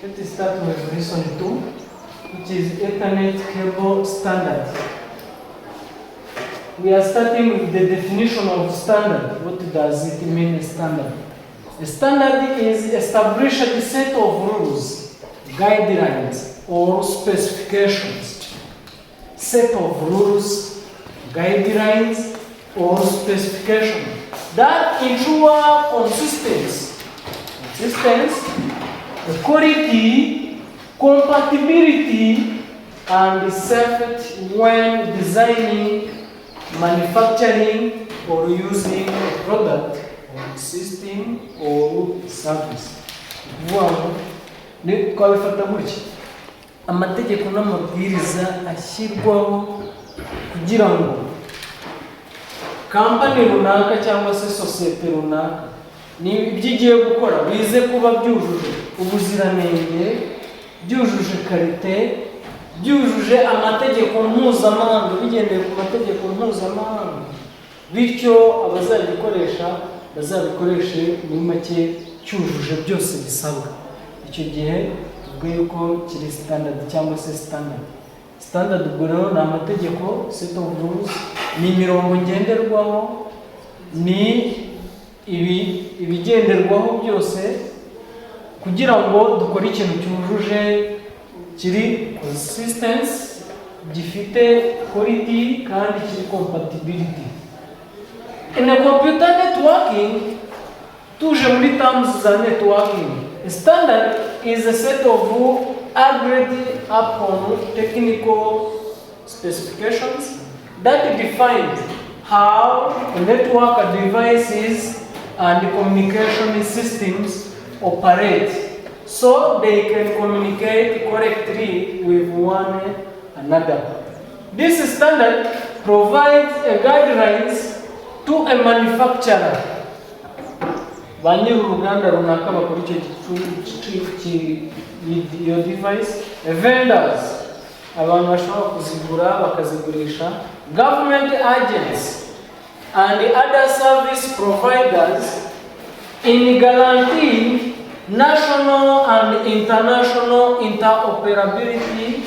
Let's start with lesson 2, which is Ethernet cable standard. We are starting with the definition of standard. What does it mean, standard? A standard is established a set of rules, guidelines, or specifications. Set of rules, guidelines, or specifications that ensure consistency, quality, compatibility, and safety when designing, manufacturing, or using a product or system or service. Twabifata gutya, amategeko n'amabwiriza ashyirwaho kugira ngo kampani runaka cyangwa se sosiyete runaka ibyo igiye gukora bize kuba byujuje ubuziranenge, byujuje karite, byujuje amategeko mpuzamahanga, bigendeye ku mategeko mpuzamahanga, bityo abazabikoresha bazabikoreshe muri make cyujuje byose bisabwa. Icyo gihe tubwiye ko kiri standard cyangwa se standard ubwo rero ni amategeko, set of rules, ni imirongo ngenderwaho, ni ibigenderwaho byose kugira ngo dukore ikintu cyujuje, kiri consistency, gifite quality kandi kiri compatibility. In a computer networking, tuje muri terms za networking, a standard is a set of agreed upon technical specifications that define how network devices and communication systems operate so they can communicate correctly with one another. This standard provides a guidelines to a manufacturer. Banyiri uruganda runaka bakora iyo device, vendors, abantu bashobora kuzigura bakazigurisha, government agents, and other service providers in guaranteeing national and international interoperability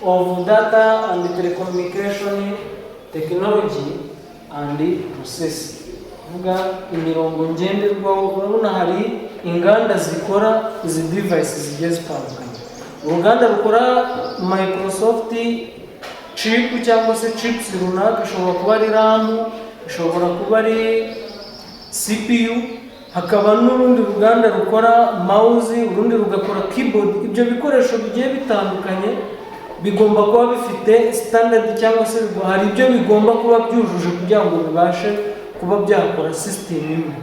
of data and telecommunication technology and process. Vuga imirongo ngenderwaho, urabona hari inganda zikora izi devices zigiye zitandukanye. Uruganda rukora Microsoft chip cyangwa se chips runaka, ishobora kuba ari RAM, ishobora kuba ari CPU, hakaba n'urundi ruganda rukora mouse, urundi rugakora keyboard. Ibyo bikoresho bigiye bitandukanye bigomba kuba bifite standard cyangwa se hari ibyo bigomba kuba byujuje kugira ngo bibashe kuba byakora system imwe.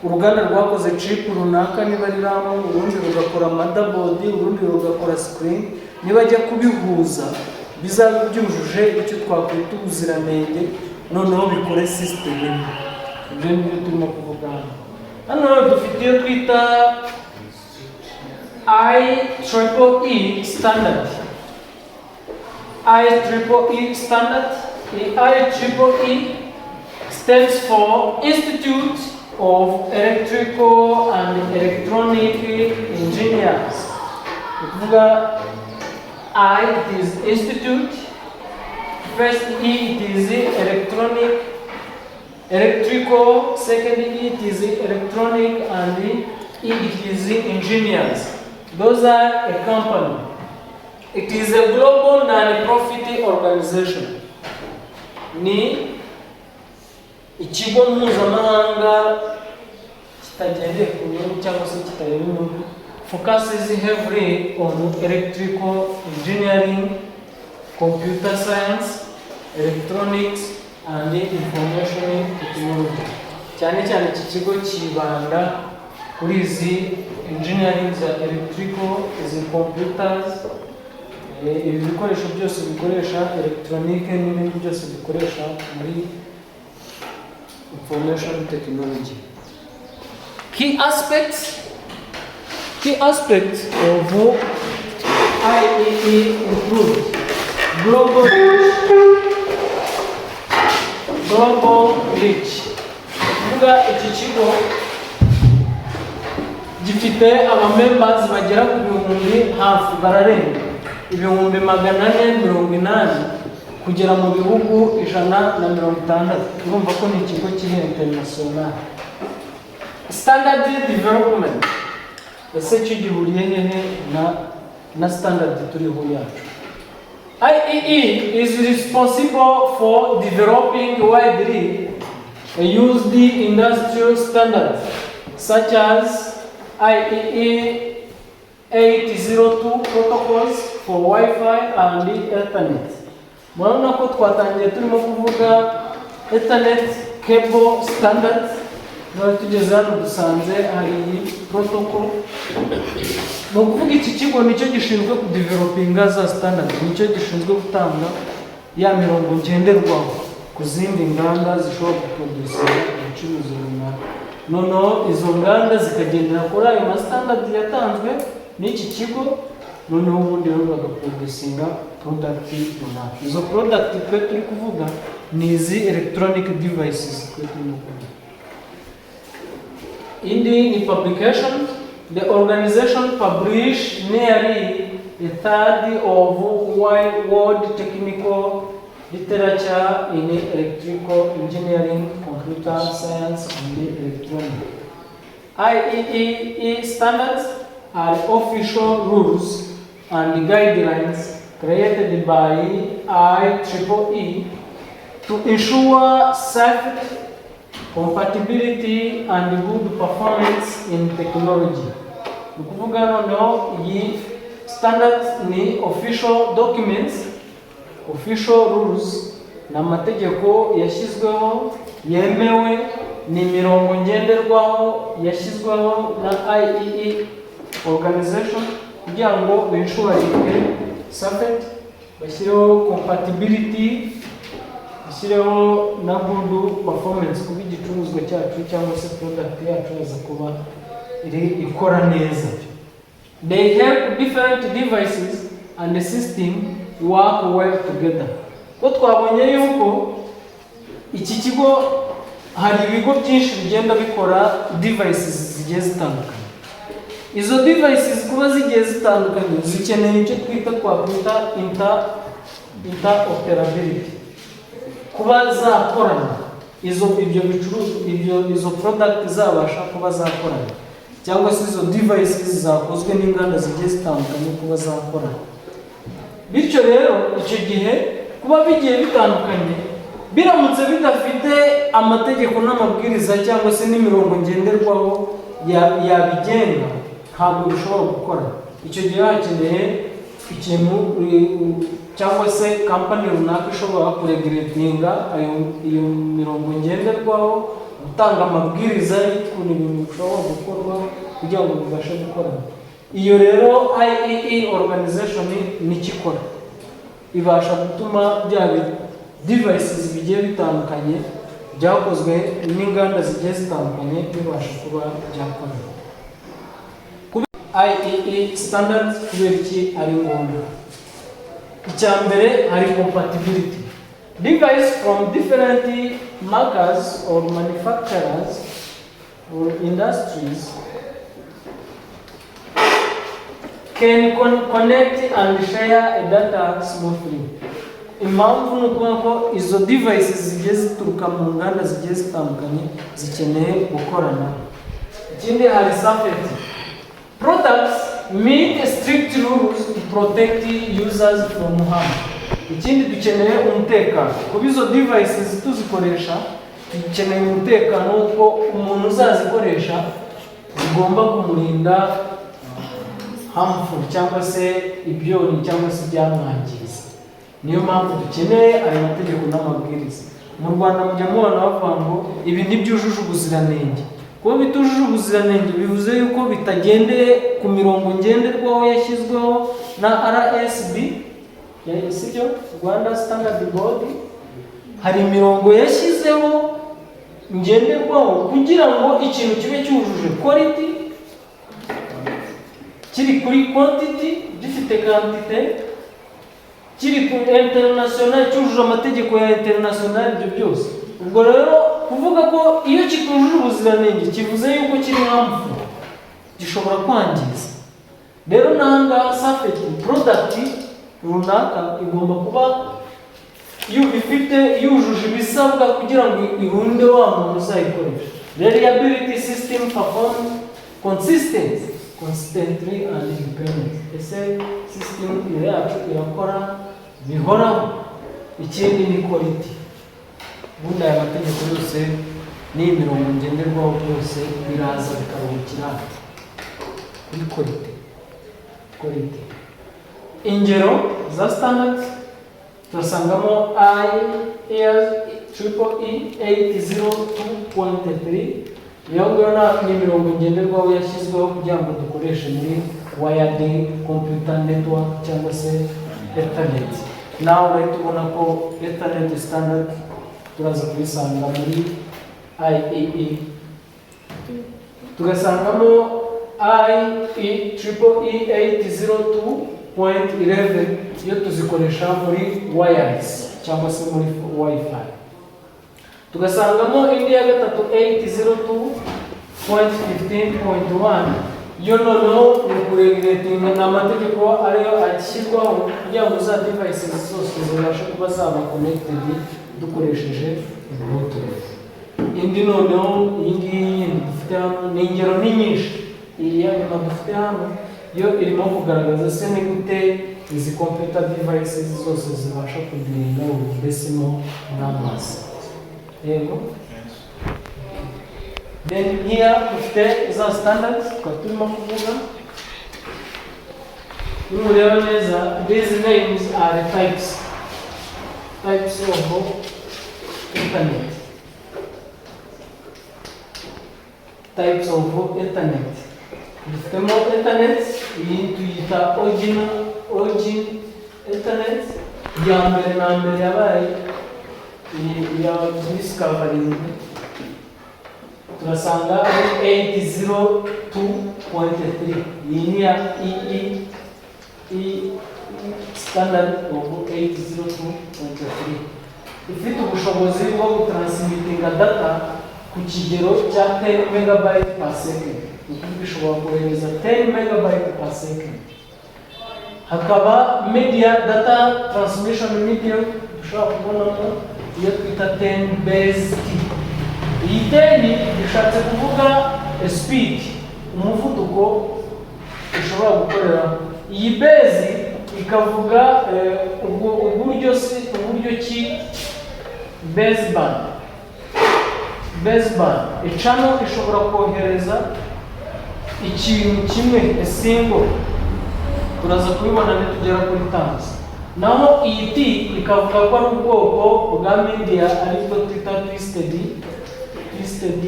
Uruganda rwakoze chip runaka, niba ari RAM, urundi rugakora motherboard, urundi rugakora screen, niba ajya kubihuza bizaba byujuje icyo twakwita ubuziranenge, noneho bikore system imwe. Ibyo nibyo turimo kuvuga hano. Dufite iyo twita IEEE standard. IEEE standard. The IEEE stands for Institute of Electrical and Electronic Engineers. I, it is institute. First E, it is electrical. Second E, it is electronic, and E, it is engineers. Those are a company. It is a global non-profit organization. Ni ikigo mpuzamahanga kitagendeye ku nyungu cyangwa se kitareba inyungu, focuses heavily on electrical engineering, computer science, electronics, and information technology. Cyane cyane iki kigo kibanda kuri izi engineering za electrical, izi computers, ibi bikoresho byose bikoresha electronic n'ibindi byose bikoresha muri information technology. Key aspects of IEEE include global reach. Iki kigo gifite abamembers bagera ku bihumbi hafi bararenga 480 kugera mu bihugu 160. urumva ko ni ikigo kiri international. Standard development ese kigihuriye hehe na standard turiho yacu. IEE is responsible for developing widely used industrial standards such as IEE 802 protocols for Wi-Fi and Ethernet. Murabona ko twatangiye turimo kuvuga Ethernet cable standards, none tugeze hano dusanze hari protocol. Mu kuvuga iki kigo nicyo gishinzwe kudevelopinga za standard, nicyo gishinzwe gutanga ya mirongo ngenderwaho ku zindi nganda zishobora guproduce ibicuruzwa runaka. Noneho izo nganda zikagendera kuri ayo ma standard yatanzwe n'iki kigo, noneho ubundi rero bagaproducinga product runaka. Izo product twe turi kuvuga ni izi electronic devices twe turimo kuvuga. In publication, the organization published nearly a third of world technical literature in electrical engineering, computer science, and electronics. IEEE standards are official rules and guidelines created by IEEE to ensure safety, compatibility and good performance in technology. Ukuvuga noneho iyi standards ni official documents, official rules na mategeko yashyizweho yemewe, ni mirongo ngenderwaho yashyizweho na IEEE organization kugira ngo binshuwaringe safety, bashyireho compatibility, bashyireho na good performance kuba igicuruzwa cyacu cyangwa se product yacu yaza kuba ikora neza. They help different devices and the system work well together. Ko twabonye yuko iki kigo hari ibigo byinshi bigenda bikora devices zigiye zitandukanye. Izo devices kuba zigiye zitandukanye zikeneye icyo twakwita interoperability, kuba zakorana izo product zabasha kuba zakorana, cyangwa se izo devices zakozwe n'inganda zigiye zitandukanye kuba zakorana. Bityo rero icyo gihe kuba bigiye bitandukanye biramutse bidafite amategeko n'amabwiriza cyangwa se n'imirongo ngenderwaho yabigenga, ntabwo bishobora gukora. Icyo gihe hakeneye ikintu cyangwa se company runaka ishobora kuregulatinga iyo mirongo ngenderwaho, gutanga amabwiriza y'ukuntu ibintu bishobora gukorwa kugira ngo bibashe gukorana. Iyo rero IEEE organization nikikora, ibasha gutuma bya devices bigiye bitandukanye byakozwe n'inganda zigiye zitandukanye bibasha kuba byakorana. IEEE standards kubera iki ari ngombwa? Icyambere hari compatibility. Device from different makers or manufacturers or industries can connect and share a data smoothly. Impamvu ni ukuvuga ko izo devices zigiye zituruka mu nganda zigiye zitandukanye zikeneye gukorana. Ikindi hari safety. Products meet strict rules to protect users from harm. Ikindi dukeneye umutekano. Kuba izo devices tuzikoresha dukeneye umutekano uko umuntu uzazikoresha zigomba kumurinda harmful cyangwa se ibyoni cyangwa se byamwangiza. Niyo mpamvu dukeneye ayo mategeko n'amabwiriza. Mu Rwanda mujya mubona bavuga ngo ibi ntibyujuje ubuziranenge. Kuba bitujuje ubuziranenge bivuze yuko bitagendeye ku mirongo ngenderwaho yashyizweho na RSB, sibyo, Rwanda Standard Board. Hari imirongo yashyizeho ngenderwaho kugira ngo ikintu kibe cyujuje quality, kiri kuri quantity, gifite quantity, kiri ku international, cyujuje amategeko ya international, ibyo byose. Ubwo rero kuvuga ko iyo kitujuje ubuziranenge kivuze yuko kiri harmful. gishobora kwangiza. Rero nanga safety product runaka igomba kuba ifite yujuje ibisabwa kugira ngo ihunde wa muntu uzayikoresha. Reliability system perform consistently and independently. Ese system yacu irakora bihoraho. Ikindi ni quality. Bunda ya mategeko yose ni imirongo ngenderwaho byose biraza bikaruhukira kuri quality. Ingero za standards turasangamo IEEE 802.3. iyo ngona ni imirongo ngenderwaho yashyizweho kugira ngo dukoreshe muri wired computer network cyangwa se Ethernet. Nawe urahita ubona ko Ethernet standard turaza kuyisanga muri IEEE. Tugasangamo IEEE 802.11 iyo tuzikoresha muri wireless cyangwa se muri WiFi. Tugasangamo indi ya gatatu 802.15.1 yo noneho ni kuregulatinga n'amategeko ariyo ashyirwaho kugira ngo za devices zose zibashe kuba zaba connected dukoresheje Bluetooth. Indi noneho iyi ngiyi dufite hano ni ingero ni nyinshi. Iyi nyuma dufite hano yo irimo kugaragaza se ni gute izi computer devices zose zibasha kudirinda ubudesimo n'amazi. Yego. Then here dufite za standards turimo kuvuga. Ureba neza, these names are types of internet. Types of internet. Dufitemo internet, iyi tuyita origin internet. Ya mbere na mbere yabaye ya discovering. Turasanga ari 802.3. Iyi ni ya standard of 802.3. Ifite ubushobozi bwo gutransmitinga data ku kigero cya 10 megabyte per second. Bishobora kohereza 10 megabyte per second. Hakaba media data transmission medium dushobora kubonamo iyo twita 10 base T. Iyi 10 ishatse kuvuga speed, umuvuduko ushobora gukorera. Iyi base ikavuga uburyo ki baseband icano ishobora kohereza ikintu kimwe single. Turaza kubibona nitugera kuri times. Naho iyi T ikavuga ko ari ubwoko bwa media ariko twita twisted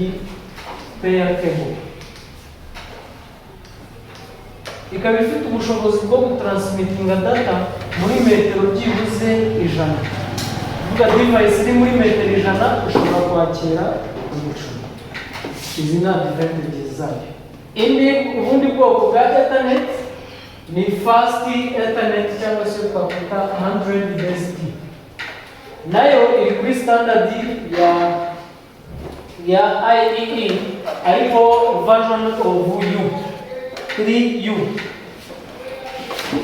pair cable. Ikaba ifite ubushobozi bwo gutransmitinga data muri metero byibuze 100. Vuga device iri muri metero 100 ishobora kwakira umuco. Izi ni advantages zayo. Ubundi bwoko bwa Ethernet ni fast Ethernet cyangwa se twakwita 100 base T. Nayo iri kuri standard ya IEEE ariko version of U3U.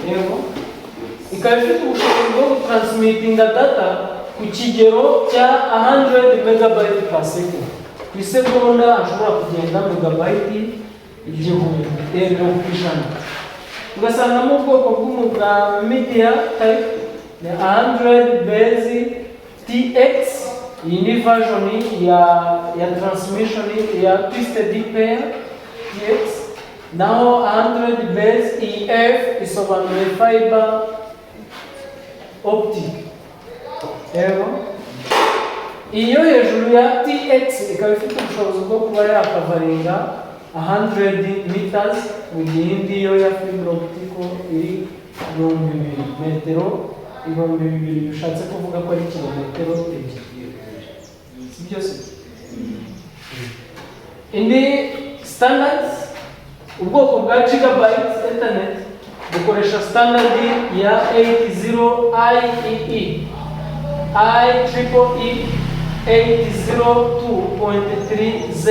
Yego. Ikaba ifite ubushobozi bwo gutransmitinga data ku kigero cya 100 megabyte per second. Ku isegonda ashobora kugenda megabyte igihumbi ijana. Tugasangamo ubwoko bw'umuga media type ni 100 base TX. Iyi ni version ya transmission ya twisted pair TX. Naho 100 base EF isobanuye fiber optic. Ego. Iyo hejuru ya TX ikaba ifite ubushobozi bwo kuba yakavaringa 100 meters mu gihe indi yo ya fiber optic iri 2000 metero. 2000 bishatse kuvuga ko ari kilometero ebyiri. Byose. Indi standards ubwoko bwa gigabyte internet dukoresha standard ya 80 IEEE 802.3Z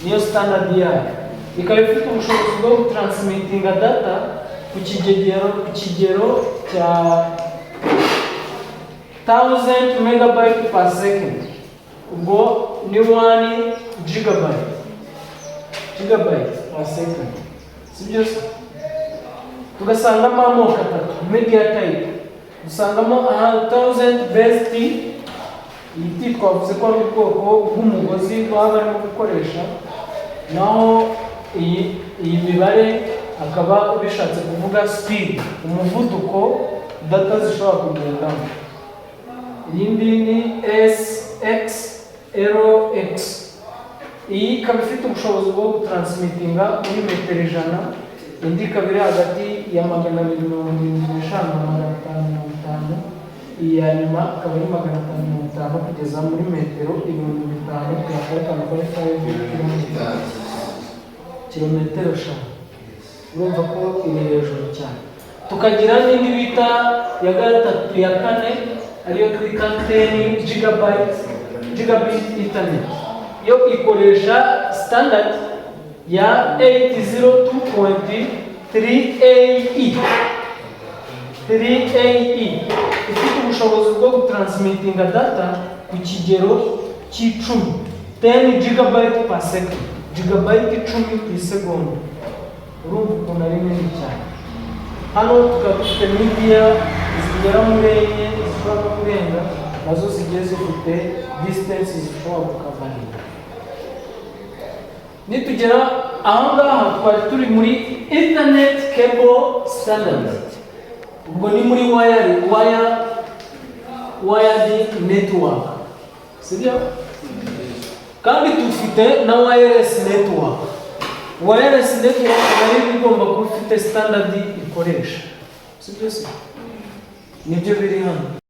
niyo standard yayo. ikaba ifite ubushobozi bwo transmittinga data ku kigero cya 1000 megabyte per second. Ubwo ni 1 gigabyte per second. Sibyo? Tugasangamo amoko atatu media type. Dusangamo 1000 best, iyi twavuze ko ari ubwoko bw'umugozi baba barimo gukoresha, naho iyi mibare akaba bishatse kuvuga speed, umuvuduko data zishobora kugendamo. Iyindi ni SX LX. Iyi ikaba ifite ubushobozi bwo gutransmittinga muri metero 100, indi ikaba iri hagati ya 275 na 550, iya nyuma akaba ari 550 kugeza muri metero 5000 kuyakora kuri 5 kilometero 5. Urumva ko iri hejuru cyane. Tukagira n'indi bita ya gatatu ya kane, ariyo twita 10 gigabit internet. Yo ikoresha standard ya 802.3AE. 3AE ifite ubushobozi bwo gutransmittinga data ku kigero cy'10, 10 gigabyte per second, gigabyte 10 ku isegonda. Urumva ukuntu ari nini cyane. Hano tukaba dufite media zigera muri enye zishobora kurenga, nazo zigiye zifite distance zishobora gukavaringa. Nitugera aho ngaha twari turi muri internet cable standard. Ubwo ni muri wired network. Sibyo? Kandi dufite na wireless network. Wireless network nayo igomba kuba ifite standard ikoresha. Sibyo se? Nibyo biri hano.